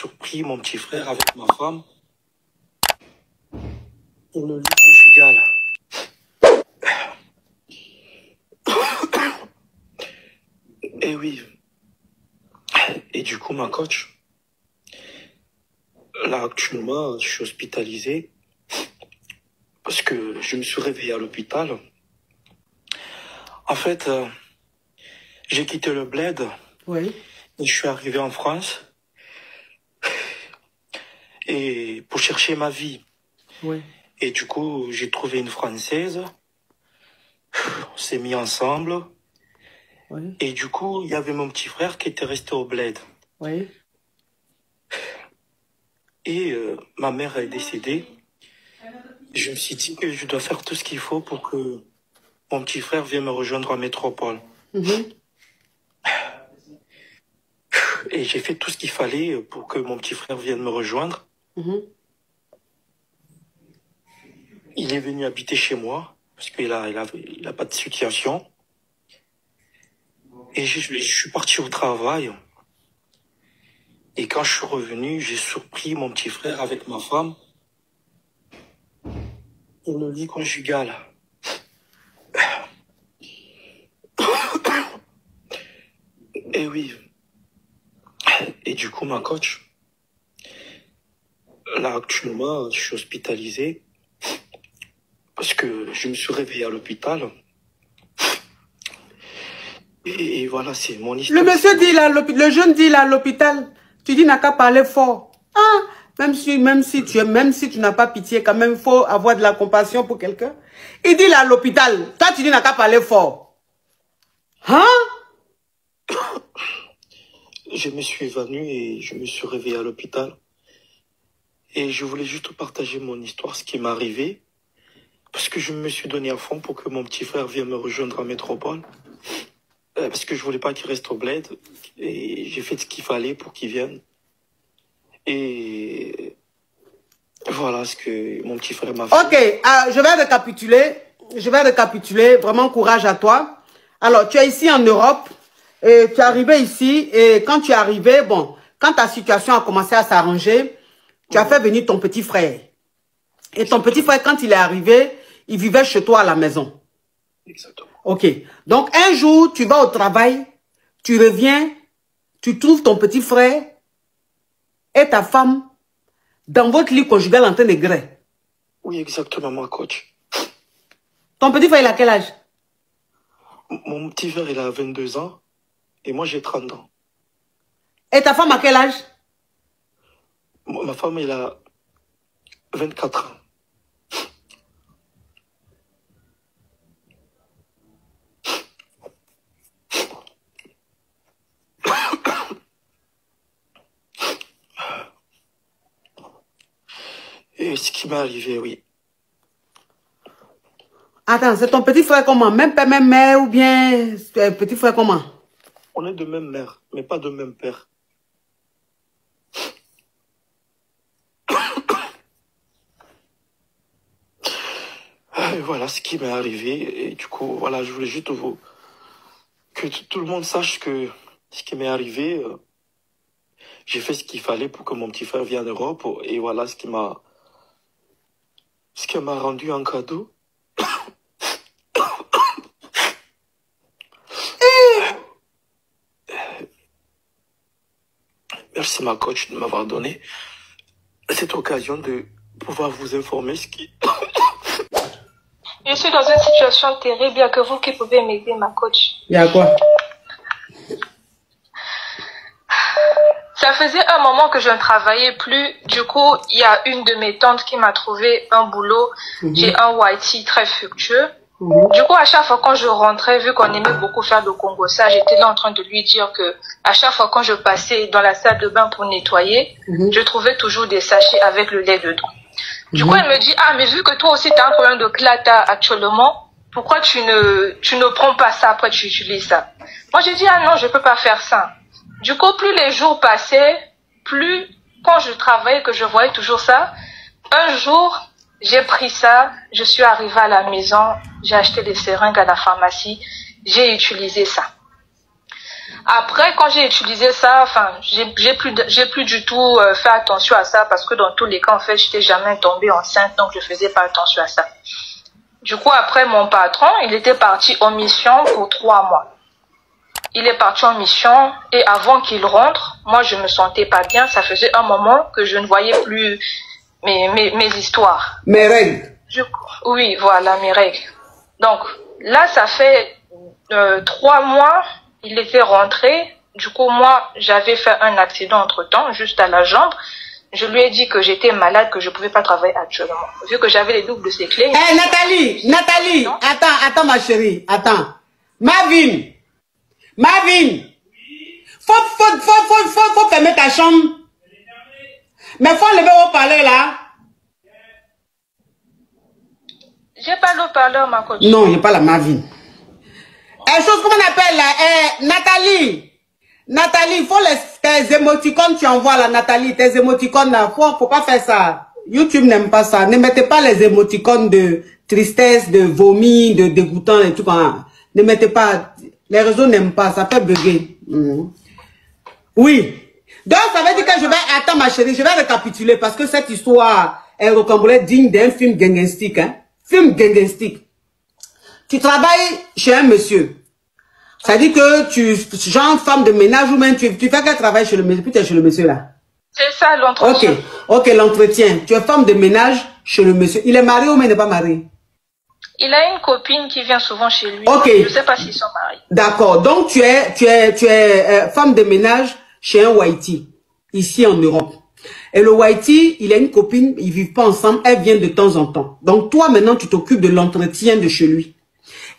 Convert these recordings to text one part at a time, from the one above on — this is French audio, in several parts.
surpris mon petit frère avec ma femme pour le lit conjugal. Et oui. Et du coup, ma coach, là actuellement, je suis hospitalisé parce que je me suis réveillé à l'hôpital. En fait, j'ai quitté le bled. Oui. Et je suis arrivé en France. Et pour chercher ma vie. Oui. Et du coup, j'ai trouvé une Française. On s'est mis ensemble. Oui. Et du coup, il y avait mon petit frère qui était resté au bled. Oui. Et ma mère est décédée. Je me suis dit que je dois faire tout ce qu'il faut pour que mon petit frère vienne me rejoindre en métropole. Et j'ai fait tout ce qu'il fallait pour que mon petit frère vienne me rejoindre. Il est venu habiter chez moi parce qu'il a pas de situation. Et je suis parti au travail. Et quand je suis revenu, j'ai surpris mon petit frère avec ma femme pour le lit conjugal. Et oui. Et du coup, ma coach, là actuellement, je suis hospitalisé parce que je me suis réveillé à l'hôpital. Et voilà, c'est mon histoire. Le monsieur dit là, le jeune dit là à l'hôpital, tu dis n'a qu'à parler fort. Ah, même si tu n'as pas pitié, quand même, il faut avoir de la compassion pour quelqu'un. Il dit là à l'hôpital, toi tu dis n'a qu'à parler fort. Hein? Je me suis évanoui et je me suis réveillé à l'hôpital. Et je voulais juste partager mon histoire, ce qui m'est arrivé. Parce que je me suis donné à fond pour que mon petit frère vienne me rejoindre en métropole. Parce que je voulais pas qu'il reste au bled. Et j'ai fait ce qu'il fallait pour qu'il vienne. Et voilà ce que mon petit frère m'a fait. Ok, je vais récapituler. Vraiment, courage à toi. Alors, tu es ici en Europe. Et tu es arrivé ici. Et quand tu es arrivé, bon, quand ta situation a commencé à s'arranger, tu as fait venir ton petit frère. Et ton petit frère, quand il est arrivé, il vivait chez toi à la maison. Exactement. Ok. Donc, un jour, tu vas au travail, tu reviens, tu trouves ton petit frère et ta femme dans votre lit conjugal en train de grêler. Oui, exactement, moi, coach. Ton petit frère, il a quel âge? Mon petit frère, il a 22 ans et moi, j'ai 30 ans. Et ta femme a quel âge? Ma femme, elle a 24 ans. Et ce qui m'est arrivé, oui. Attends, c'est ton petit frère comment? Même père, même mère ou bien petit frère comment? On est de même mère, mais pas de même père. Et voilà ce qui m'est arrivé. Et du coup, voilà, je voulais juste que tout le monde sache que ce qui m'est arrivé, j'ai fait ce qu'il fallait pour que mon petit frère vienne en Europe. Et voilà ce qui m'a rendu un cadeau. Merci ma coach de m'avoir donné cette occasion de pouvoir vous informer ce qui... Je suis dans une situation terrible, il n'y a que vous qui pouvez m'aider, ma coach. Il y a quoi? Ça faisait un moment que je ne travaillais plus. Du coup, il y a une de mes tantes qui m'a trouvé un boulot. J'ai un YT très fructueux. Du coup, à chaque fois quand je rentrais, vu qu'on aimait beaucoup faire le Congo, ça, j'étais là en train de lui dire que à chaque fois quand je passais dans la salle de bain pour nettoyer, je trouvais toujours des sachets avec le lait dedans. Du coup, elle me dit, ah, mais vu que toi aussi tu as un problème de clata actuellement, pourquoi tu ne prends pas ça, après tu utilises ça? Moi, j'ai dit, ah non, je peux pas faire ça. Du coup, plus les jours passaient, plus quand je travaillais, que je voyais toujours ça, un jour, j'ai pris ça, je suis arrivée à la maison, j'ai acheté des seringues à la pharmacie, j'ai utilisé ça. Après, quand j'ai utilisé ça, enfin, j'ai plus du tout fait attention à ça parce que dans tous les cas, en fait, j'étais jamais tombée enceinte, donc je faisais pas attention à ça. Du coup, après, mon patron, il était parti en mission pour 3 mois. Il est parti en mission et avant qu'il rentre, moi, je me sentais pas bien. Ça faisait un moment que je ne voyais plus mes histoires. Mes règles. Oui, voilà, mes règles. Donc, là, ça fait 3 mois, il était rentré. Du coup, moi, j'avais fait un accident entre-temps, juste à la jambe. Je lui ai dit que j'étais malade, que je ne pouvais pas travailler actuellement. Vu que j'avais les doubles de ses clés. Nathalie, Nathalie, attends ma chérie, attends. Marvin, faut fermer ta chambre. Mais faut lever au parler là. J'ai pas le parleur, ma coach. Non, il n'y a pas la Marvin. Chose comment on appelle là, Nathalie, faut tes émoticônes tu envoies là, Nathalie, tes émoticônes là, faut pas faire ça. YouTube n'aime pas ça. Ne mettez pas les émoticônes de tristesse, de vomi, de dégoûtant et tout. Ne mettez pas. Les réseaux n'aiment pas, ça fait bugger. Oui. Donc ça veut dire que je vais, attends ma chérie, je vais récapituler parce que cette histoire est rocambolesque digne d'un film gangustique, hein. Film gangustique. Tu travailles chez un monsieur. Ça dit que tu, genre femme de ménage ou même tu fais qu'un travail chez le monsieur, puis tu es chez le monsieur là. C'est ça l'entretien. Ok, l'entretien. Tu es femme de ménage chez le monsieur. Il est marié ou mais il n'est pas marié? Il a une copine qui vient souvent chez lui. Ok. Je ne sais pas s'ils sont mariés. D'accord. Donc tu es femme de ménage chez un Whitey, ici en Europe. Et le Whitey, il a une copine, ils vivent pas ensemble, elle vient de temps en temps. Donc toi maintenant tu t'occupes de l'entretien de chez lui.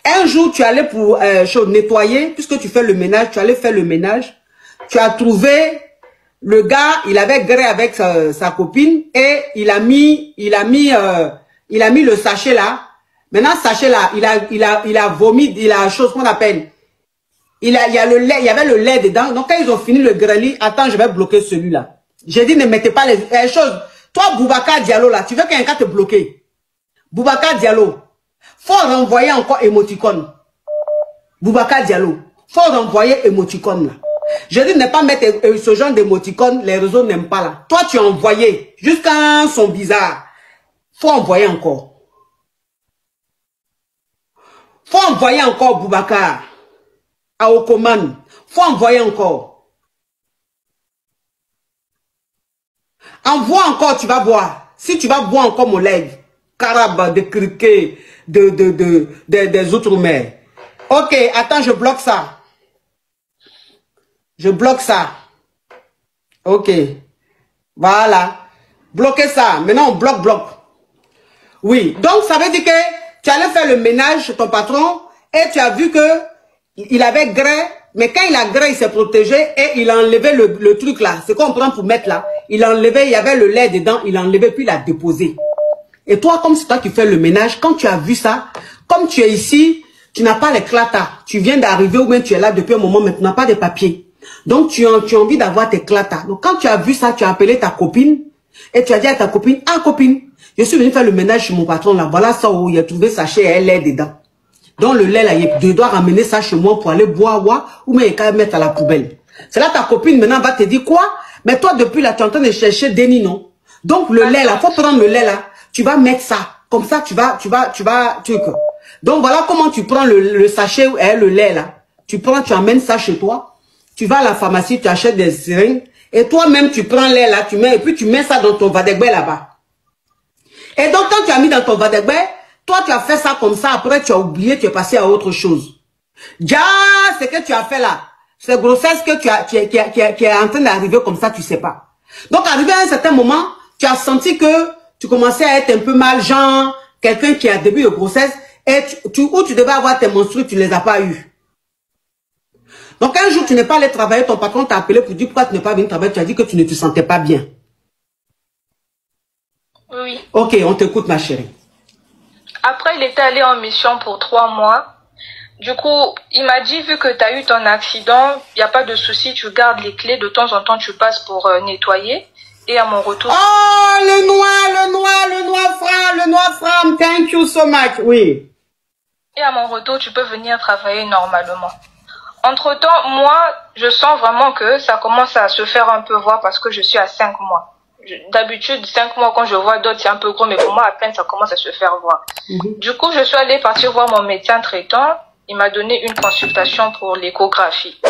Un jour, tu allais pour nettoyer, puisque tu fais le ménage, tu allais faire le ménage. Tu as trouvé le gars, il avait gré avec sa copine et il a mis le sachet là. Maintenant, sachet là, il a vomi, il a chose qu'on appelle. Il y avait le lait dedans. Donc quand ils ont fini le grêlis, attends, je vais bloquer celui-là. J'ai dit ne mettez pas les choses. Toi, Boubacar Diallo là, tu veux quelqu'un te bloquer? Boubacar Diallo. Faut renvoyer encore émoticône. Boubacar Diallo. Faut renvoyer émoticône là. Je dis ne pas mettre ce genre d'émoticône, les réseaux n'aiment pas là. Toi tu as envoyé, jusqu'à son bizarre. Faut envoyer encore. Faut envoyer encore Boubacar. À Okoman. Faut envoyer encore. Envoie encore, tu vas voir. Si tu vas boire encore mon lait. Carabe, de criquet, des outre-mer. Ok, attends, je bloque ça. Je bloque ça. Ok. Voilà. Bloquez ça. Maintenant, on bloque. Oui. Donc, ça veut dire que tu allais faire le ménage chez ton patron et tu as vu que il avait gré. Mais quand il a gré, il s'est protégé et il a enlevé le truc là. C'est qu'on prend pour mettre là. Il a enlevé, il y avait le lait dedans. Il a enlevé puis il a déposé. Et toi, comme c'est toi qui fais le ménage, quand tu as vu ça, comme tu es ici, tu n'as pas les clatas. Tu viens d'arriver ou bien tu es là depuis un moment, mais tu n'as pas de papier. Donc, tu as envie d'avoir tes clatas. Donc, quand tu as vu ça, tu as appelé ta copine et tu as dit à ta copine, ah copine, je suis venu faire le ménage chez mon patron là. Voilà ça où il a trouvé sachet et lait dedans. Donc, le lait là, je dois ramener ça chez moi pour aller boire ou même mettre à la poubelle. C'est là ta copine maintenant va te dire quoi? Mais toi, depuis là, tu es en train de chercher Denis, non? Donc, le lait là, faut prendre le lait là. Tu vas mettre ça. Comme ça, tu vas. Donc, voilà comment tu prends le sachet et le lait, là. Tu amènes ça chez toi. Tu vas à la pharmacie, tu achètes des seringues. Et toi-même, tu prends lait, là, et puis tu mets ça dans ton vadegbe là-bas. Et donc, quand tu as mis dans ton vadegbe, toi, tu as fait ça comme ça. Après, tu as oublié, tu es passé à autre chose. Déjà, ce que tu as fait là, c'est grossesse que qui est en train d'arriver comme ça, tu sais pas. Donc, arrivé à un certain moment, tu as senti que tu commençais à être un peu mal, genre, quelqu'un qui a début de grossesse, et où tu devais avoir tes menstrues, tu ne les as pas eu. Donc un jour, tu n'es pas allé travailler, ton patron t'a appelé pour dire pourquoi tu n'es pas venu travailler, tu as dit que tu ne te sentais pas bien. Oui. Ok, on t'écoute ma chérie. Après, il était allé en mission pour 3 mois. Du coup, il m'a dit, vu que tu as eu ton accident, il n'y a pas de souci, tu gardes les clés, de temps en temps, tu passes pour nettoyer. Et à mon retour... Oh, le noir fram, thank you so much. Oui. Et à mon retour, tu peux venir travailler normalement. Entre-temps, moi, je sens vraiment que ça commence à se faire un peu voir parce que je suis à 5 mois. D'habitude, 5 mois, quand je vois d'autres, c'est un peu gros, mais pour moi, à peine, ça commence à se faire voir. Du coup, je suis allée partir voir mon médecin traitant. Il m'a donné une consultation pour l'échographie.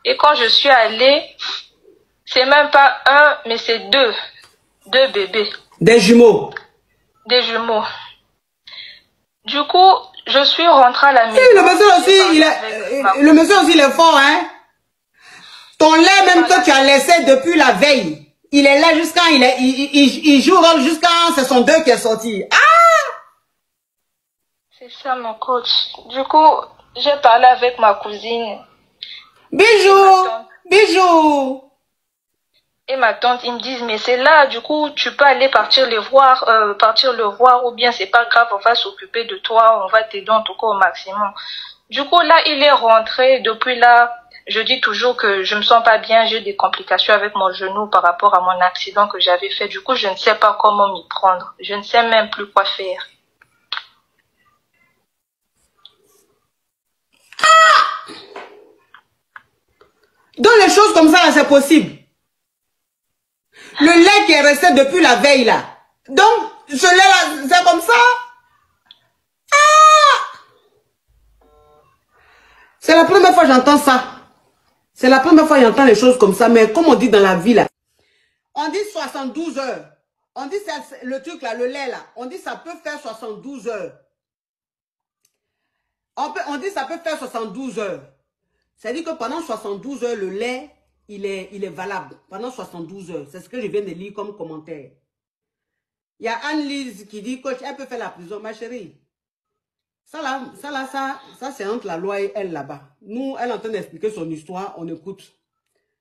Et quand je suis allée, c'est même pas un, mais c'est deux. Deux bébés. Des jumeaux. Des jumeaux. Du coup, je suis rentrée à la maison. Oui, le monsieur aussi, le monsieur aussi, il est fort, hein. Ton lait même que tu as laissé depuis la veille, il est là jusqu'à, il joue rôle jusqu'à, c'est son 2 qui est sorti. Ah! C'est ça, mon coach. Du coup, j'ai parlé avec ma cousine. Bijou! Bijou! Et ma tante, ils me disent, mais c'est là, du coup, tu peux aller partir le voir, ou bien c'est pas grave, on va s'occuper de toi, on va t'aider en tout cas au maximum. Du coup, là, il est rentré, depuis là, je dis toujours que je me sens pas bien, j'ai des complications avec mon genou par rapport à mon accident que j'avais fait. Du coup, je ne sais pas comment m'y prendre. Je ne sais même plus quoi faire. Ah! Dans les choses comme ça, c'est possible. Le lait qui est resté depuis la veille, là. Donc, ce lait-là, c'est comme ça. Ah! C'est la première fois que j'entends ça. C'est la première fois que j'entends les choses comme ça. Mais comme on dit dans la vie, là, on dit 72 heures. On dit le truc, là, le lait, là. On dit ça peut faire 72 heures. On dit ça peut faire 72 heures. C'est-à-dire que pendant 72 heures, le lait, il est valable. Pendant 72 heures. C'est ce que je viens de lire comme commentaire. Il y a Anne-Lise qui dit, coach, elle peut faire la prison, ma chérie. Ça c'est entre la loi et elle là-bas. Nous, elle est en train d'expliquer son histoire, on écoute.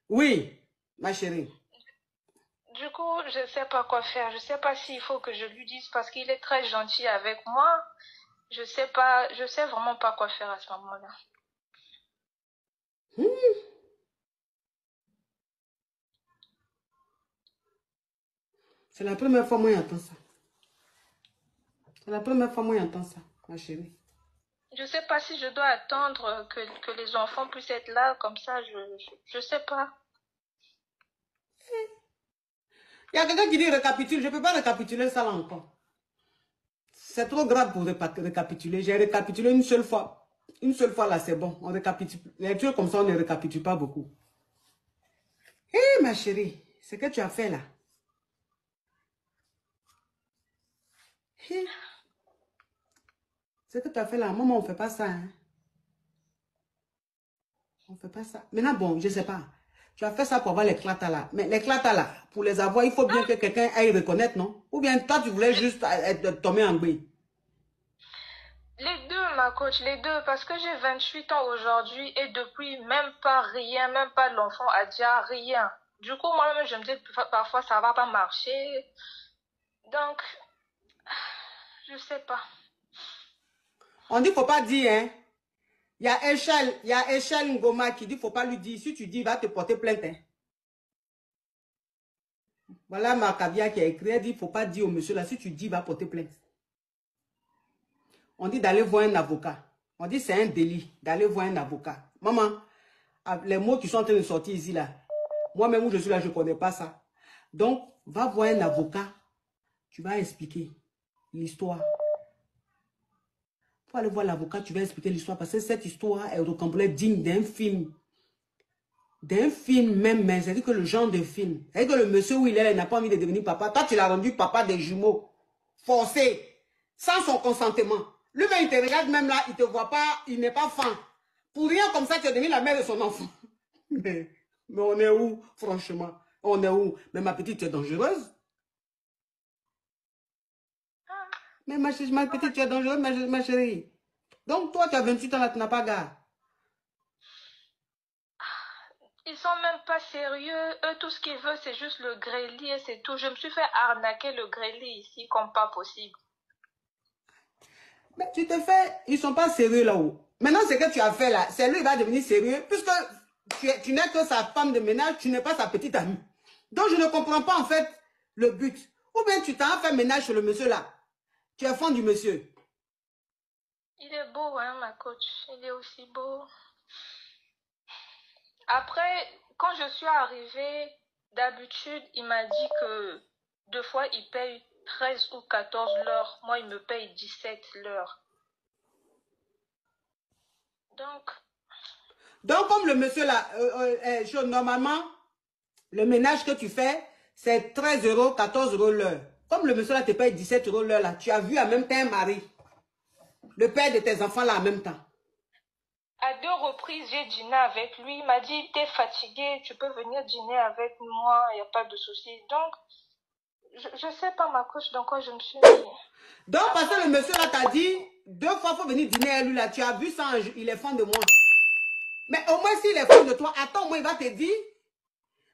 Oui, ma chérie. Du coup, je ne sais pas quoi faire. Je ne sais pas s'il faut que je lui dise parce qu'il est très gentil avec moi. Je sais vraiment pas quoi faire à ce moment-là. C'est la première fois que moi j'entends ça. C'est la première fois que moi j'entends ça, ma chérie. Je ne sais pas si je dois attendre que les enfants puissent être là, comme ça, je sais pas. Il y a quelqu'un qui dit récapitule, je ne peux pas récapituler ça là encore. C'est trop grave pour récapituler. J'ai récapitulé une seule fois. Une seule fois là, c'est bon. On récapitule. Les trucs comme ça, on ne récapitule pas beaucoup. Hé, ma chérie, ce que tu as fait là. Hey. Ce que tu as fait là, maman, on ne fait pas ça. Hein? On ne fait pas ça. Maintenant, bon, je ne sais pas. Tu as fait ça pour avoir les clatas là. Mais les clatas là, pour les avoir, il faut bien que quelqu'un aille reconnaître, non? Ou bien toi, tu voulais juste tomber en bruit. Les deux, ma coach, les deux. Parce que j'ai 28 ans aujourd'hui et depuis, même pas rien, même pas l'enfant a déjà rien. Du coup, moi-même, je me dis parfois, ça va pas marcher. Donc, je sais pas. On dit, faut pas dire, hein. Il y a Echel Ngoma qui dit, faut pas lui dire. Si tu dis, il va te porter plainte, hein. Voilà Macabia qui a écrit, elle dit, faut pas dire au monsieur là, si tu dis, il va porter plainte. On dit d'aller voir un avocat. On dit, c'est un délit d'aller voir un avocat. Maman, les mots qui sont en train de sortir ici là, moi-même où je suis là, je ne connais pas ça. Donc, va voir un avocat. Tu vas expliquer l'histoire. Pour aller voir l'avocat, tu vas expliquer l'histoire. Parce que cette histoire est complète digne d'un film. D'un film même, mais c'est-à-dire que le genre de film. C'est-à-dire que le monsieur où il est, il n'a pas envie de devenir papa. Toi, tu l'as rendu papa des jumeaux. Forcé. Sans son consentement. Lui-même, il te regarde même là, il ne te voit pas, il n'est pas fan. Pour rien comme ça, tu es devenu la mère de son enfant. Mais on est où, franchement? On est où? Mais ma petite, tu es dangereuse. Mais ma petite, tu es dangereuse, ma chérie. Donc, toi, tu as 28 ans, là, tu n'as pas garde. Ils sont même pas sérieux. Eux, tout ce qu'ils veulent, c'est juste le grêlis et c'est tout. Je me suis fait arnaquer le grêlis ici comme pas possible. Mais tu te fais... Ils sont pas sérieux là-haut. Maintenant, ce que tu as fait là, c'est lui qui va devenir sérieux. Puisque tu n'es que sa femme de ménage, tu n'es pas sa petite amie. Donc, je ne comprends pas en fait le but. Ou bien tu t'en fait ménage sur le monsieur là. Tu es fan du monsieur. Il est beau, hein, ma coach. Il est aussi beau. Après, quand je suis arrivée, d'habitude, il m'a dit que 2 fois, il paye 13 ou 14 l'heure. Moi, il me paye 17 l'heure. Donc, comme le monsieur là, normalement, le ménage que tu fais, c'est 13 €, 14 € l'heure. Comme le monsieur là te paye 17 € l'heure, là, tu as vu en même temps un mari, le père de tes enfants là en même temps. À 2 reprises, j'ai dîné avec lui. Il m'a dit, t'es fatigué, tu peux venir dîner avec moi, il n'y a pas de souci. Donc, je ne sais pas ma couche dans quoi je me suis mis. Donc, parce que le monsieur là t'a dit, 2 fois, il faut venir dîner avec lui là. Tu as vu ça, il est fan de moi. Mais au moins, s'il est fan de toi, attends, moi, il va te dire.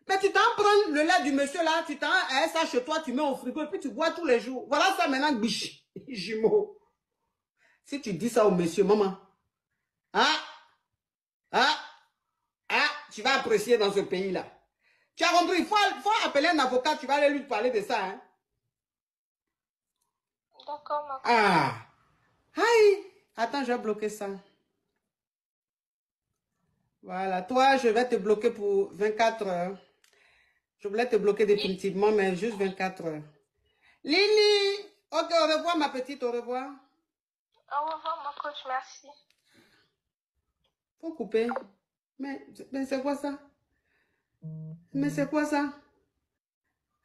Mais tu t'en prends le lait du monsieur là, tu t'en ça chez toi, tu mets au frigo et puis tu bois tous les jours. Voilà ça maintenant, biche, jumeau. Si tu dis ça au monsieur, maman, tu vas apprécier dans ce pays-là. Tu as compris, il faut appeler un avocat, tu vas aller lui parler de ça. Hein? D'accord, ma attends, je vais bloquer ça. Voilà, toi, je vais te bloquer pour 24 heures. Je voulais te bloquer définitivement, mais juste 24 heures. Lily, ok, au revoir ma petite, au revoir. Au revoir ma coach, merci. Faut couper. Mais c'est quoi ça? Mais c'est quoi ça?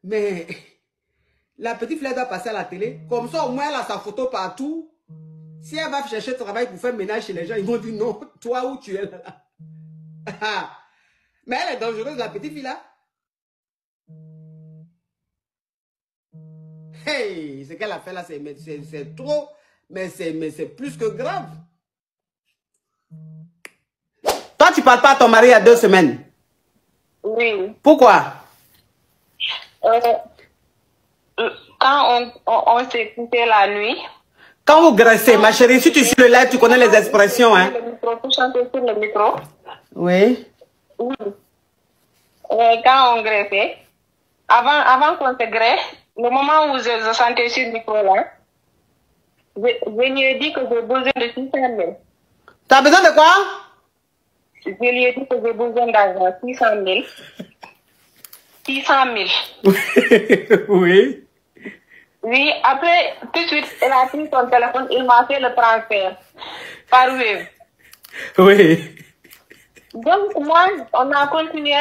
Mais la petite fleur doit passer à la télé. Comme ça, au moins, elle a sa photo partout. Si elle va chercher travail pour faire ménage chez les gens, ils vont dire non, toi où tu es là. Mais elle est dangereuse, la petite fille là. Hey, ce qu'elle a fait là, c'est trop, mais c'est plus que grave. Toi, tu parles pas à ton mari il y a 2 semaines. Oui. Pourquoi? Quand on s'est quitté la nuit. Quand vous graissez, ma chérie, si tu suis le live, tu connais les expressions, hein? Pour chanter sur le micro. Oui. Oui. Quand on graissait, avant qu'on se greffe, le moment où je sentais sur le micro là, je lui ai dit que j'ai besoin de 600 000. T'as besoin de quoi? Je lui ai dit que j'ai besoin d'argent, 600 000. 600 000. Oui. Oui, après, tout de suite, elle a pris son téléphone, il m'a fait le transfert par Wave. Oui. Donc, moi, on a continué.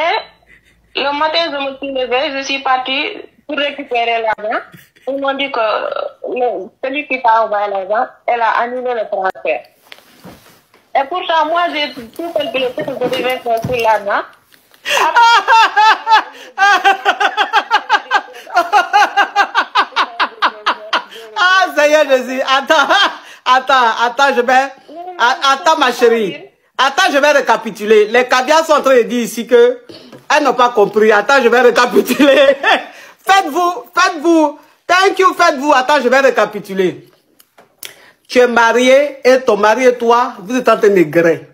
Le matin, je me suis levée, je suis partie pour récupérer l'argent. Ils m'ont dit que celui qui t'a envoyé l'argent, elle a annulé le transfert. Et pourtant, moi, j'ai tout calculé que je devais faire sur l'argent. Seigneur Jésus, attends, je vais... Attends, ma chérie. Attends, je vais récapituler. Les caviars sont en train de dire ici que elles n'ont pas compris. Attends, je vais récapituler. Faites-vous. Thank you, faites-vous. Attends, je vais récapituler. Tu es marié et ton mari et toi, vous êtes en train de gré.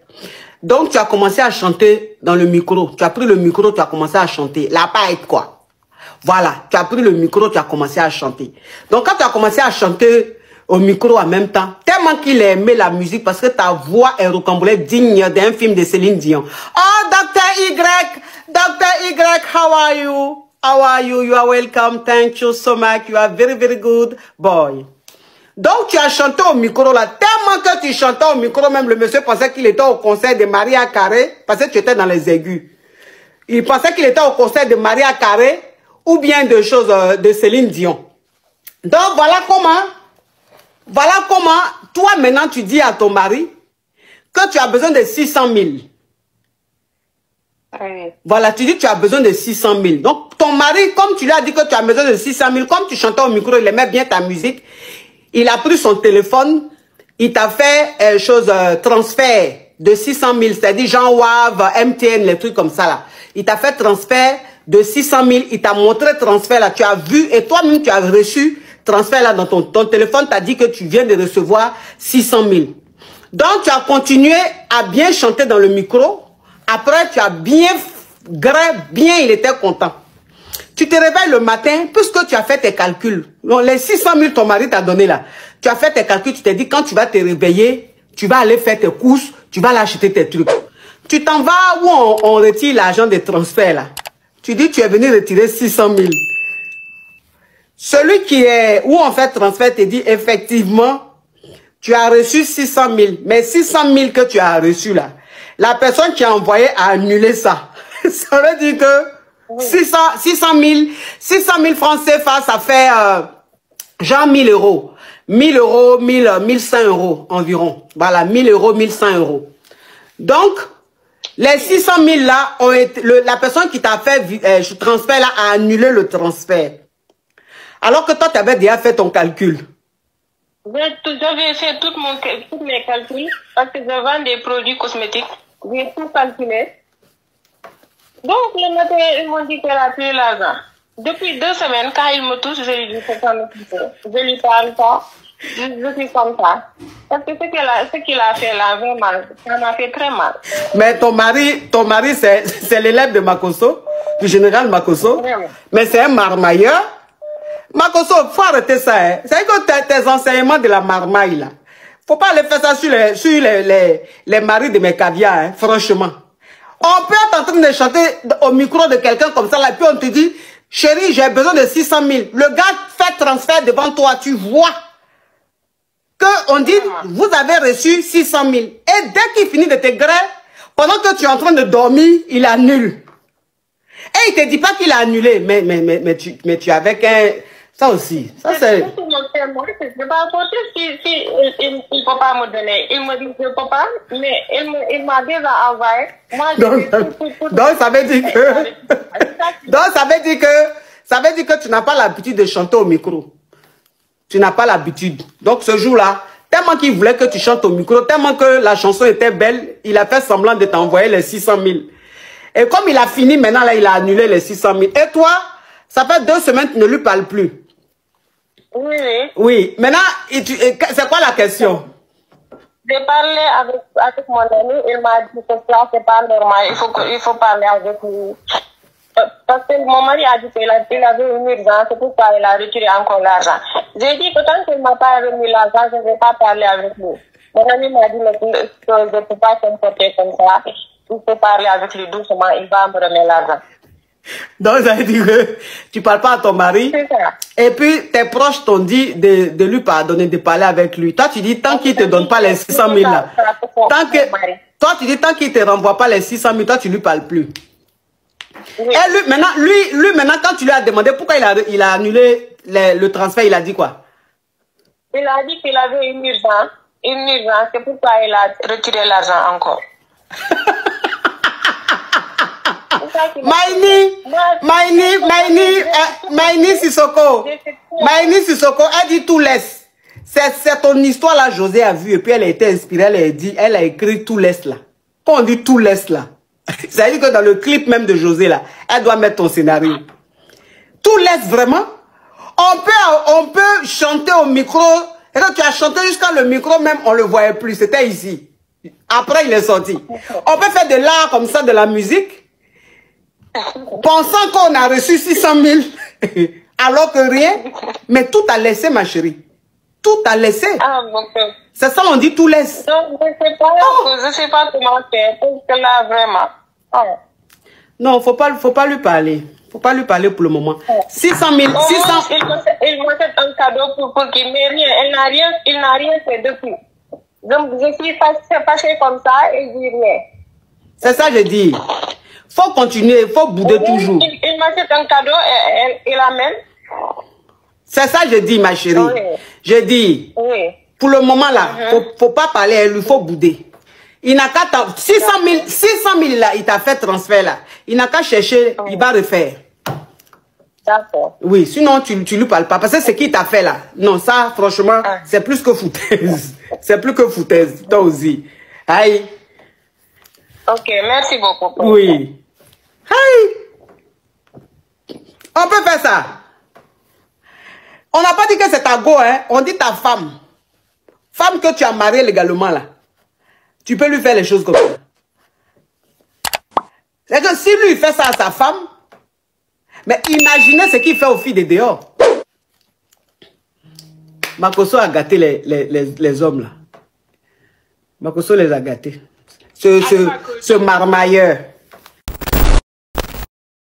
Donc, tu as commencé à chanter dans le micro. Tu as pris le micro, tu as commencé à chanter. La paille, quoi. Voilà, tu as pris le micro, tu as commencé à chanter. Donc, quand tu as commencé à chanter au micro en même temps, tellement qu'il aimait la musique parce que ta voix est rocambolée digne d'un film de Céline Dion. Oh, Dr. Y, how are you? How are you? You are welcome. Thank you so much. You are very, very good boy. Donc, tu as chanté au micro là. Tellement que tu chantais au micro, même le monsieur pensait qu'il était au concert de Maria Carré parce que tu étais dans les aigus. Il pensait qu'il était au concert de Maria Carré ou bien de choses de Céline Dion. Donc, voilà comment, toi maintenant, tu dis à ton mari que tu as besoin de 600 000. Oui. Voilà, tu dis que tu as besoin de 600 000. Donc, ton mari, comme tu lui as dit que tu as besoin de 600 000, comme tu chantais au micro, il aimait bien ta musique, il a pris son téléphone, il t'a fait transfert de 600 000, c'est-à-dire Jean Wav, MTN, les trucs comme ça là. Il t'a fait transfert de 600 000, il t'a montré transfert là, tu as vu et toi-même tu as reçu transfert là dans ton téléphone, t'a dit que tu viens de recevoir 600 000. Donc tu as continué à bien chanter dans le micro, après tu as bien, il était content. Tu te réveilles le matin, puisque tu as fait tes calculs. Donc, les 600 000 ton mari t'a donné là. Tu as fait tes calculs, tu t'es dit quand tu vas te réveiller, tu vas aller faire tes courses, tu vas aller acheter tes trucs. Tu t'en vas où on retire l'argent des transferts là. Tu dis tu es venu retirer 600 000. Celui qui est où on fait transfert te dit effectivement, tu as reçu 600 000. Mais 600 000 que tu as reçu là, la personne qui a envoyé a annulé ça. Ça veut dire que 600 000 francs CFA, ça fait genre 1000 euros. 1000 euros, 1100 euros environ. Voilà, 1000 euros, 1100 euros. Donc, les 600 000 là, ont été, la personne qui t'a fait ce transfert là a annulé le transfert. Alors que toi, tu avais déjà fait ton calcul. J'avais fait tous mes calculs parce que je vends des produits cosmétiques. J'ai tout calculé. Donc, le matin, ils m'ont dit qu'elle a pris l'argent. Depuis 2 semaines, quand il me touche, je lui dis faut pas me toucher. Je lui parle pas. Je suis comme ça. Parce que ce qu'il a fait là, vraiment, ça m'a fait très mal. Mais ton mari c'est l'élève de Makosso, du général Makosso. Vraiment. Mais c'est un marmailleur. Makosso, faut arrêter ça. Hein. C'est que tes enseignements de la marmaille là. Faut pas aller faire ça sur les maris de mes caviars, hein, franchement. On peut être en train de chanter au micro de quelqu'un comme ça, là, puis on te dit, chérie, j'ai besoin de 600 000. Le gars fait transfert devant toi, tu vois qu'on dit, vous avez reçu 600 000. Et dès qu'il finit de te greffer, pendant que tu es en train de dormir, il annule. Et il te dit pas qu'il a annulé, mais tu avais qu'un... Ça aussi, ça c'est... Je ne pas apporter si il ne peut pas me donner. Il me dit que je ne peux pas, mais il m'a déjà envoyé. Moi, donc ça veut dire que... donc ça veut dire que tu n'as pas l'habitude de chanter au micro. Tu n'as pas l'habitude. Donc ce jour-là, tellement qu'il voulait que tu chantes au micro, tellement que la chanson était belle, il a fait semblant de t'envoyer les 600 000. Et comme il a fini, maintenant là, il a annulé les 600 000. Et toi, ça fait 2 semaines que tu ne lui parles plus. Oui. Oui. Maintenant, c'est quoi la question? J'ai parlé avec mon ami, il m'a dit que ça, c'est pas normal, il faut parler avec lui. Parce que mon mari a dit qu'il avait une urgence, c'est pourquoi il a retiré encore l'argent. J'ai dit que tant qu'il ne m'a pas remis l'argent, je ne vais pas parler avec lui. Mon ami m'a dit que je ne peux pas comporter comme ça. Il faut parler avec lui doucement, il va me remettre l'argent. Donc, ça veut dire que tu ne parles pas à ton mari. C'est ça. Et puis, tes proches t'ont dit de lui pardonner, de parler avec lui. Toi, tu dis, tant qu'il ne te donne pas les 600 000 là. Toi, tu dis, tant qu'il ne te renvoie pas les 600 000, toi, tu ne lui parles plus. Oui. Et lui, maintenant, quand tu lui as demandé pourquoi il a annulé le transfert, il a dit quoi? Il a dit qu'il avait une urgence, c'est pourquoi il a retiré l'argent encore. Maïni Sissoko, elle dit tout laisse. C'est ton histoire là, José a vu, et puis elle a été inspirée, elle a écrit tout laisse là. Quand on dit tout laisse là, ça veut dire que dans le clip même de José là, elle doit mettre ton scénario. Tout laisse vraiment. On peut chanter au micro, et quand tu as chanté jusqu'à le micro même, on le voyait plus, c'était ici. Après il est sorti. On peut faire de l'art comme ça, de la musique. Pensant qu'on a reçu 600 000, alors que rien, mais tout a laissé, ma chérie. Tout a laissé. Ah, bon. C'est ça, on dit tout laisse. Donc, je sais pas comment faire, parce que là, vraiment. Oh. Non, faut pas lui parler. Faut pas lui parler pour le moment. 600 000, 600... Il m'a fait un cadeau pour qu'il m'ait rien. Il n'a rien fait depuis. Donc, je suis passée comme ça et je dis rien. C'est ça, je dis. Faut continuer, faut bouder toujours. Il m'a fait un cadeau et il amène. C'est ça, je dis, ma chérie. Oui. Je dis, oui. Pour le moment là, faut pas parler à lui, il faut bouder. Il n'a qu'à 600 000 là, il t'a fait transfert là. Il n'a qu'à chercher, il va refaire. D'accord. Oui, sinon tu lui parles pas. Parce que c'est qui t'a fait là. Non, ça, franchement, c'est plus que foutaise. C'est plus que foutaise. Toi aussi. Aïe. Ok, merci beaucoup. Oui. Aïe. On peut faire ça. On n'a pas dit que c'est ta go, hein. On dit ta femme. Femme que tu as mariée légalement là. Tu peux lui faire les choses comme ça. C'est que si lui fait ça à sa femme, mais imaginez ce qu'il fait aux filles de dehors. Makosso a gâté les hommes là. Makosso les a gâtés. ce marmailleur.